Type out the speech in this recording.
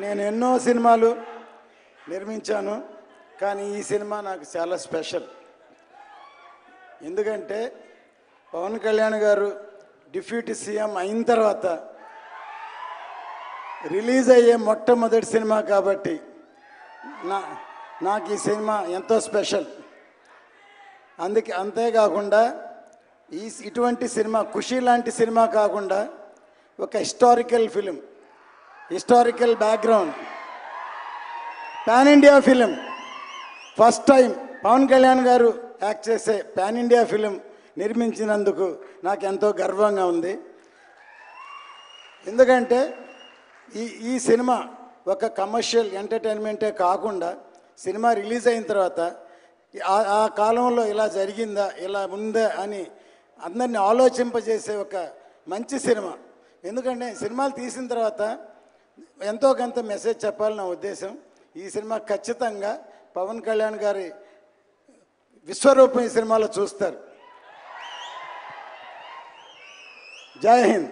నేను ఎన్నో సినిమాలు నిర్మించాను, కానీ ఈ సినిమా నాకు చాలా స్పెషల్. ఎందుకంటే పవన్ కళ్యాణ్ గారు డిప్యూటీ సీఎం అయిన తర్వాత రిలీజ్ అయ్యే మొట్టమొదటి సినిమా కాబట్టి నాకు ఈ సినిమా ఎంతో స్పెషల్. అంతేకాకుండా ఇటువంటి సినిమా ఖుషి లాంటి సినిమా కాకుండా ఒక historical film, historical background, pan India film. First time Pawan Kalyan గారు యాక్ట్ చేసే పాన్ ఇండియా ఫిలిం నిర్మించినందుకు నాకు ఎంతో గర్వంగా ఉంది. ఎందుకంటే ఈ సినిమా ఒక కమర్షియల్ ఎంటర్టైన్మెంటే కాకుండా సినిమా రిలీజ్ అయిన తర్వాత ఆ కాలంలో ఇలా జరిగిందా, ఇలా ఉందా అని అందరినీ ఆలోచింపజేసే ఒక మంచి సినిమా. ఎందుకంటే సినిమాలు తీసిన తర్వాత ఎంతో కొంత మెసేజ్ చెప్పాలని నా ఉద్దేశం. ఈ సినిమా ఖచ్చితంగా పవన్ కళ్యాణ్ గారి విశ్వరూపం ఈ సినిమాలో చూస్తారు. జై హింద్.